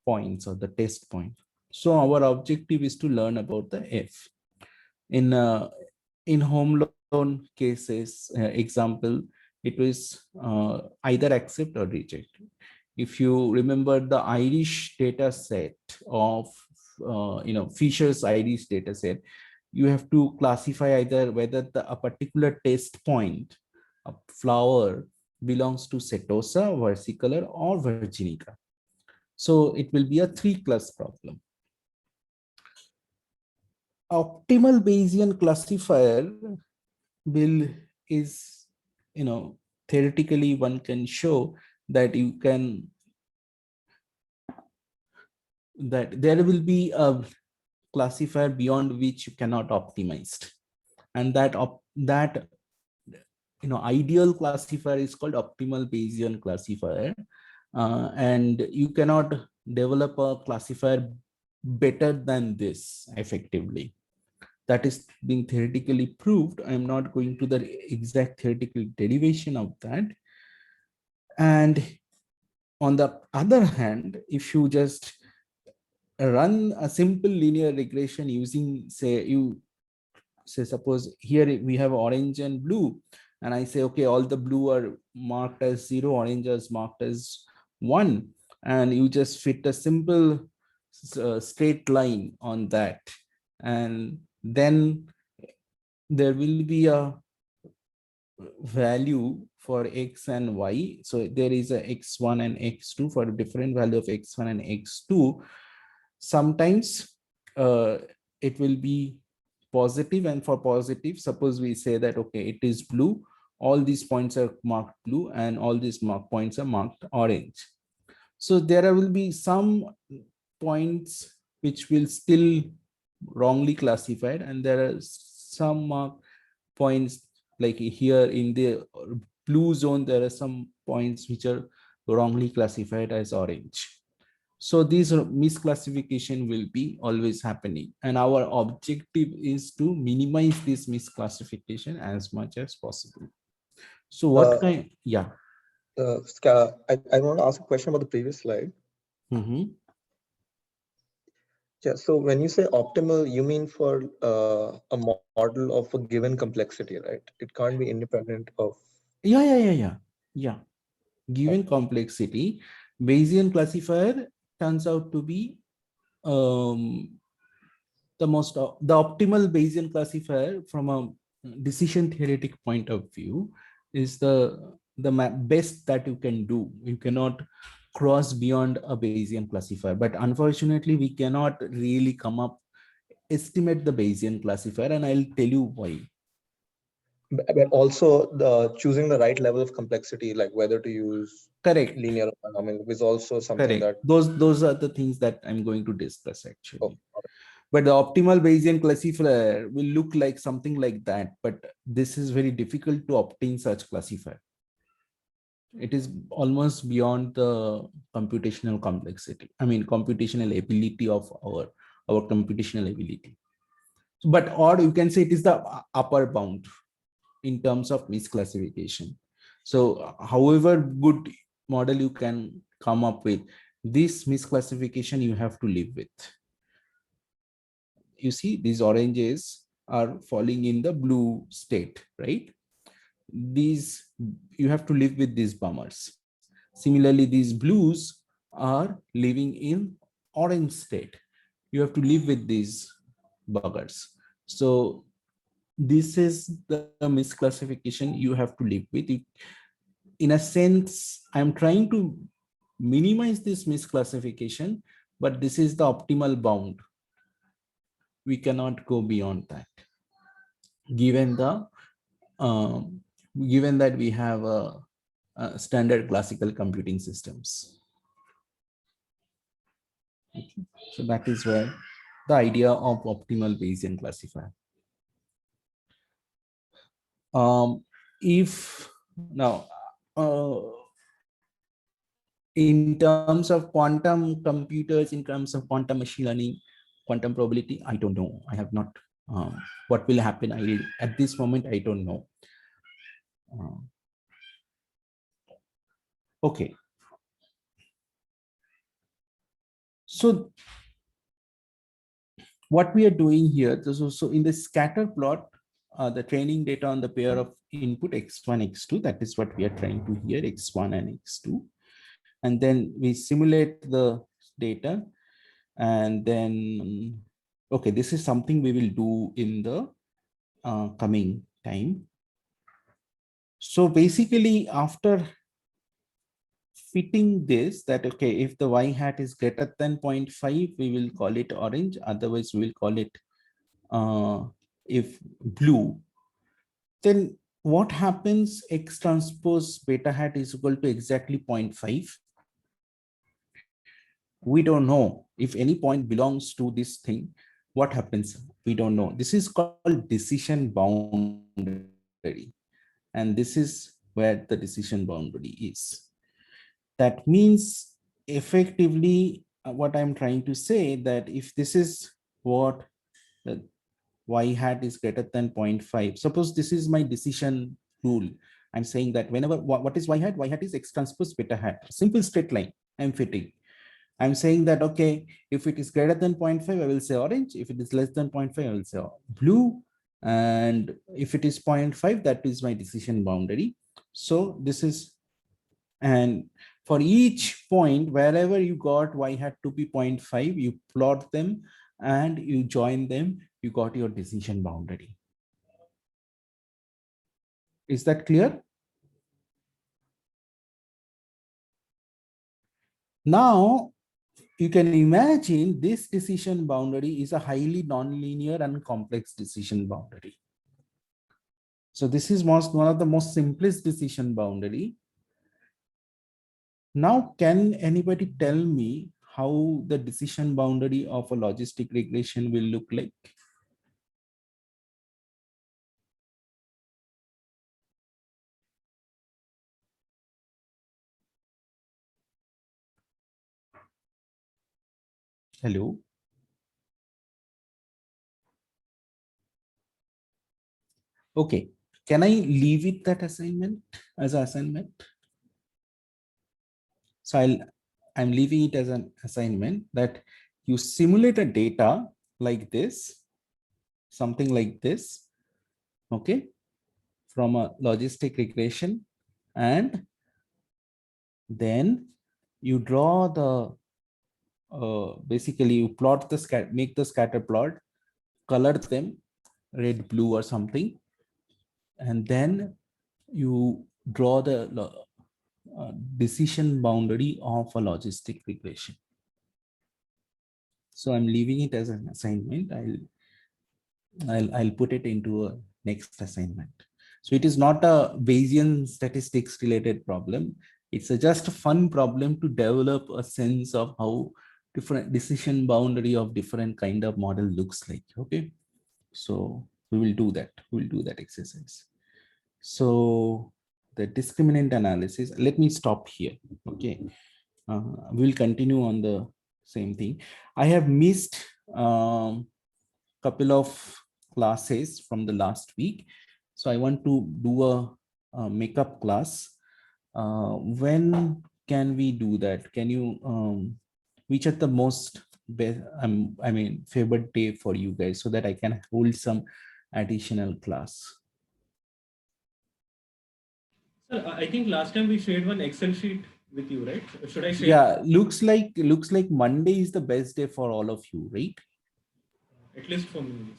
points or the test point. So our objective is to learn about the F. In home loan cases example, it was either accept or reject. If you remember the Irish data set of Fisher's Irish data set, you have to classify either whether a particular test point, a flower, belongs to Setosa, versicolor, or virginica. So it will be a 3-class problem. Optimal Bayesian classifier is, theoretically one can show that that there will be a classifier beyond which you cannot optimize, and that ideal classifier is called optimal Bayesian classifier, and you cannot develop a classifier better than this effectively. That is being theoretically proved. I'm not going to the exact theoretical derivation of that. And on the other hand, if you just run a simple linear regression using, suppose here we have orange and blue, and I say, okay, all the blue are marked as 0, orange is marked as 1, and you just fit a simple straight line on that, and then there will be a value for X and Y. So there is a X1 and X2 for a different value of X1 and X2. Sometimes it will be positive, and for positive, suppose we say that, okay, it is blue, all these points are marked blue and all these points are marked orange. So there will be some points which will still wrongly classified, and there are some points like here in the blue zone, there are some points which are wrongly classified as orange. So this misclassification will be always happening, and our objective is to minimize this misclassification as much as possible. So what kind? Yeah. I want to ask a question about the previous slide. Yeah. So when you say optimal, you mean for a model of a given complexity, right? It can't be independent of. Yeah. Given complexity, Bayesian classifier turns out to be the optimal Bayesian classifier from a decision theoretic point of view is the best that you can do. You cannot cross beyond a Bayesian classifier, but unfortunately we cannot really estimate the Bayesian classifier, and I'll tell you why. But also choosing the right level of complexity, like whether to use linear polynomial, is also something that those are the things that I'm going to discuss actually. But the optimal Bayesian classifier will look like something like that, but this is very difficult to obtain such classifier. It is almost beyond the computational complexity. I mean, computational ability of our computational ability. But or you can say it is the upper bound in terms of misclassification. So however good model you can come up with, this misclassification you have to live with. You see, these oranges are falling in the blue state, right? These, you have to live with these bummers. Similarly, these blues are living in orange state. You have to live with these buggers. So this is the misclassification you have to live with. In a sense, I'm trying to minimize this misclassification, but this is the optimal bound. We cannot go beyond that. given the given that we have a standard classical computing systems. Okay. So that is where the idea of optimal Bayesian classifier. If now in terms of quantum computers, in terms of quantum machine learning, quantum probability, I don't know. I have not. What will happen? At this moment I don't know. Okay. So what we are doing here, so in the scatter plot, the training data on the pair of input x1, x2, that is what we are trying to here, x1 and x2. And then we simulate the data. And then, okay, this is something we will do in the coming time. So basically after fitting this, that okay, if the y hat is greater than 0.5, we will call it orange, otherwise we will call it if blue. Then what happens? X transpose beta hat is equal to exactly 0.5. We don't know if any point belongs to this thing. What happens? We don't know. This is called decision boundary. And this is where the decision boundary is. That means effectively what I'm trying to say, that if this is what the y hat is greater than 0.5, suppose this is my decision rule. I'm saying that whenever, what is y hat? Y hat is x transpose beta hat, simple straight line I'm fitting. I'm saying that, okay, if it is greater than 0.5, I will say orange. If it is less than 0.5, I will say blue. And if it is 0.5, that is my decision boundary. So this is, and for each point, wherever you got y hat to be 0.5, you plot them and you join them, you got your decision boundary. Is that clear? Now, you can imagine this decision boundary is a highly nonlinear and complex decision boundary. So this is one of the most simplest decision boundary. Now, can anybody tell me how the decision boundary of a logistic regression will look like? Hello? Okay, can I leave it that assignment as an assignment? So I'm leaving it as an assignment that you simulate a data like this, something like this, okay, from a logistic regression, and then you draw the, basically you plot the make the scatter plot, color them red, blue or something, and then you draw the decision boundary of a logistic regression. So I'm leaving it as an assignment. I'll put it into a next assignment. So it is not a Bayesian statistics related problem. It's just a fun problem to develop a sense of how different decision boundary of different kind of model looks like. Okay, so we will do that. We will do that exercise. So the discriminant analysis, let me stop here. Okay, we'll continue on the same thing. I have missed couple of classes from the last week, so I want to do a makeup class. When can we do that? Can you which are the most best, I mean favorite day for you guys, so that I can hold some additional class? Sir, I think last time we shared one Excel sheet with you, right? Should I share? Yeah, looks like Monday is the best day for all of you, right? At least for me. Yes.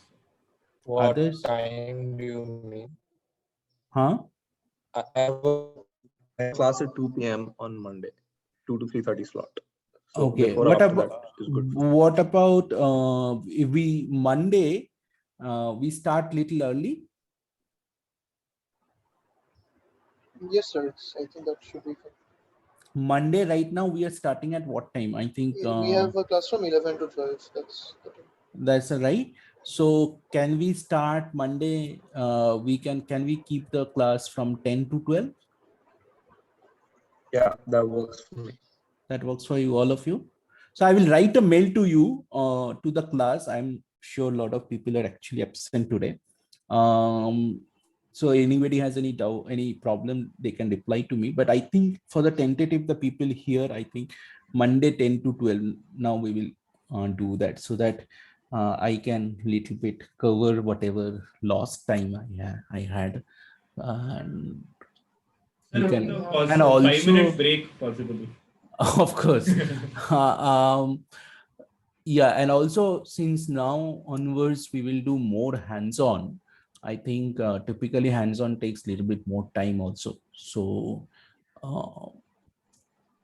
What Others? time do you mean? Huh? I have a class at 2 p.m. on Monday, 2 to 3:30 slot. So Okay. before What after about that is good. what about if we Monday we start little early? Yes, sir. I think that should be fine. Monday, right now, we are starting at what time? I think We have a class from 11 to 12. That's the time. that's right. So can we start Monday? Can we keep the class from 10 to 12? Yeah, that works for me. That works for you, all of you. So I will write a mail to you, to the class. I'm sure a lot of people are actually absent today. So anybody has any doubt, any problem, they can reply to me. But I think for the tentative, the people here, I think Monday 10 to 12. Now we will do that so that I can little bit cover whatever lost time I had. And Sir, you with can, the and 5-minute also, break possibly. of course. Yeah, and also since now onwards we will do more hands-on. I think typically hands-on takes a little bit more time also. So uh,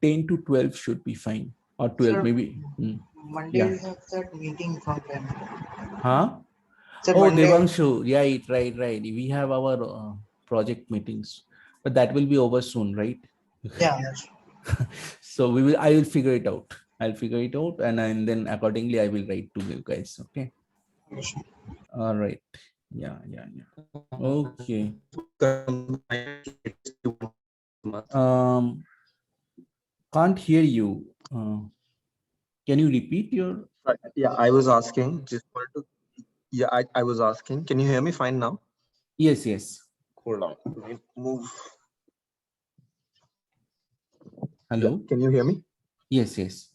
10 to 12 should be fine, or 12 Sir, maybe. Monday Yeah. we have that meeting from 10. Huh? Sir, Oh, Monday. Devanshu, right. We have our project meetings, but that will be over soon, right? Yeah, yes. So I will figure it out. I'll figure it out, and then accordingly I will write to you guys. Okay. Yes. All right. Yeah. Okay. Um, can't hear you. Can you repeat your? Yeah, I was asking, yeah, I was asking, can you hear me fine now? Yes. Hold on. Let me move. Hello. Yeah, can you hear me? Yes.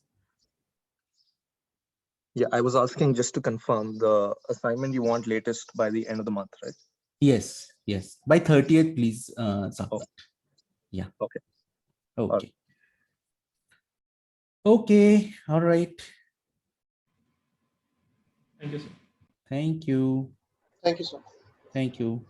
Yeah, I was asking just to confirm the assignment you want latest by the end of the month, right? Yes. By 30th, please submit. Yeah. Okay. Okay. Okay. All right. Thank you, sir. Thank you. Thank you, sir. Thank you.